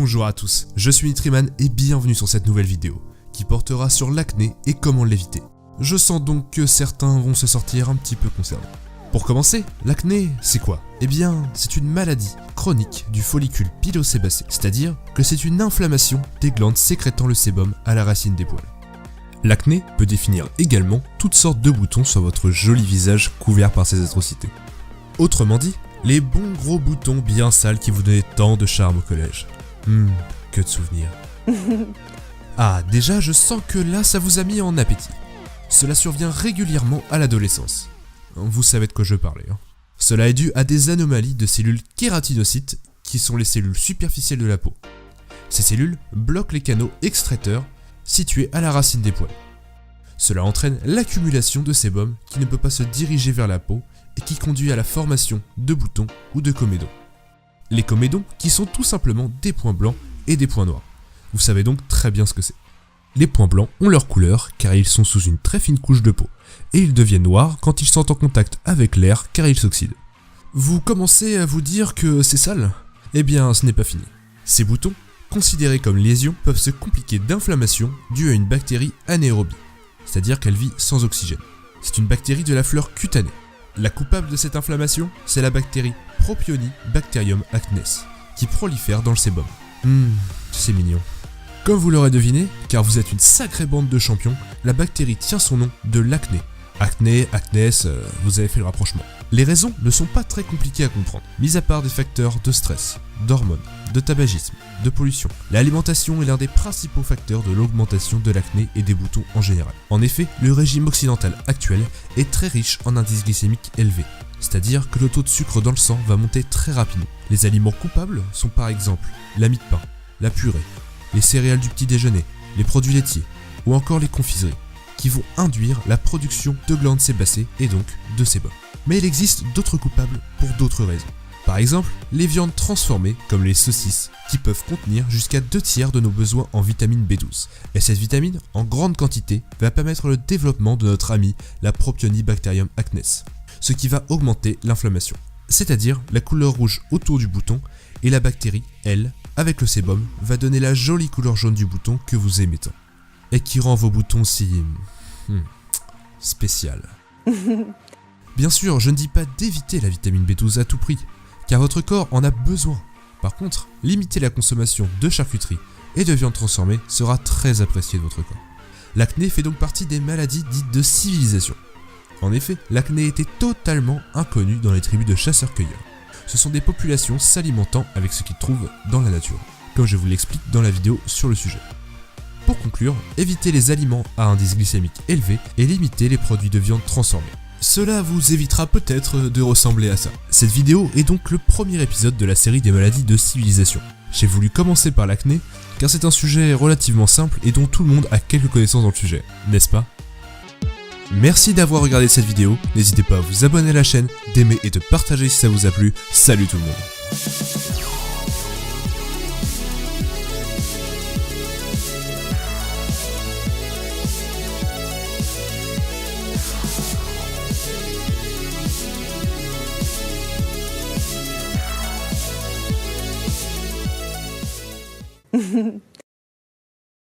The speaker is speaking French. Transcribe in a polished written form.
Bonjour à tous, je suis Nitriman et bienvenue sur cette nouvelle vidéo qui portera sur l'acné et comment l'éviter. Je sens donc que certains vont se sortir un petit peu concernés. Pour commencer, l'acné, c'est quoi? Eh bien, c'est une maladie chronique du follicule pilosébacé, c'est-à-dire que c'est une inflammation des glandes sécrétant le sébum à la racine des poils. L'acné peut définir également toutes sortes de boutons sur votre joli visage couvert par ces atrocités. Autrement dit, les bons gros boutons bien sales qui vous donnaient tant de charme au collège. Que de souvenirs. Ah, déjà, je sens que là, ça vous a mis en appétit. Cela survient régulièrement à l'adolescence. Vous savez de quoi je parlais. Cela est dû à des anomalies de cellules kératinocytes, qui sont les cellules superficielles de la peau. Ces cellules bloquent les canaux excréteurs situés à la racine des poils. Cela entraîne l'accumulation de sébum qui ne peut pas se diriger vers la peau et qui conduit à la formation de boutons ou de comédons. Les comédons qui sont tout simplement des points blancs et des points noirs. Vous savez donc très bien ce que c'est. Les points blancs ont leur couleur car ils sont sous une très fine couche de peau, et ils deviennent noirs quand ils sont en contact avec l'air car ils s'oxydent. Vous commencez à vous dire que c'est sale? Eh bien, ce n'est pas fini. Ces boutons, considérés comme lésions, peuvent se compliquer d'inflammation due à une bactérie anaérobie, c'est-à-dire qu'elle vit sans oxygène. C'est une bactérie de la fleur cutanée. La coupable de cette inflammation, c'est la bactérie Propionibacterium acnes, qui prolifère dans le sébum. C'est mignon. Comme vous l'aurez deviné, car vous êtes une sacrée bande de champions, la bactérie tient son nom de l'acné. Acné, acnès, vous avez fait le rapprochement. Les raisons ne sont pas très compliquées à comprendre, mis à part des facteurs de stress, d'hormones, de tabagisme, de pollution. L'alimentation est l'un des principaux facteurs de l'augmentation de l'acné et des boutons en général. En effet, le régime occidental actuel est très riche en indice glycémique élevé, c'est-à-dire que le taux de sucre dans le sang va monter très rapidement. Les aliments coupables sont par exemple la mie de pain, la purée, les céréales du petit déjeuner, les produits laitiers ou encore les confiseries, qui vont induire la production de glandes sébacées et donc de sébum. Mais il existe d'autres coupables pour d'autres raisons. Par exemple, les viandes transformées comme les saucisses qui peuvent contenir jusqu'à 2/3 de nos besoins en vitamine B12. Et cette vitamine, en grande quantité, va permettre le développement de notre ami la Propionibacterium acnes, ce qui va augmenter l'inflammation, c'est-à-dire la couleur rouge autour du bouton, et la bactérie, elle, avec le sébum, va donner la jolie couleur jaune du bouton que vous aimez tant, et qui rend vos boutons si... spécial. Bien sûr, je ne dis pas d'éviter la vitamine B12 à tout prix, car votre corps en a besoin. Par contre, limiter la consommation de charcuterie et de viande transformée sera très apprécié de votre corps. L'acné fait donc partie des maladies dites de civilisation. En effet, l'acné était totalement inconnu dans les tribus de chasseurs-cueilleurs. Ce sont des populations s'alimentant avec ce qu'ils trouvent dans la nature, comme je vous l'explique dans la vidéo sur le sujet. Pour conclure, évitez les aliments à indice glycémique élevé et limitez les produits de viande transformés. Cela vous évitera peut-être de ressembler à ça. Cette vidéo est donc le premier épisode de la série des maladies de civilisation. J'ai voulu commencer par l'acné, car c'est un sujet relativement simple et dont tout le monde a quelques connaissances dans le sujet, n'est-ce pas? Merci d'avoir regardé cette vidéo, n'hésitez pas à vous abonner à la chaîne, d'aimer et de partager si ça vous a plu. Salut tout le monde.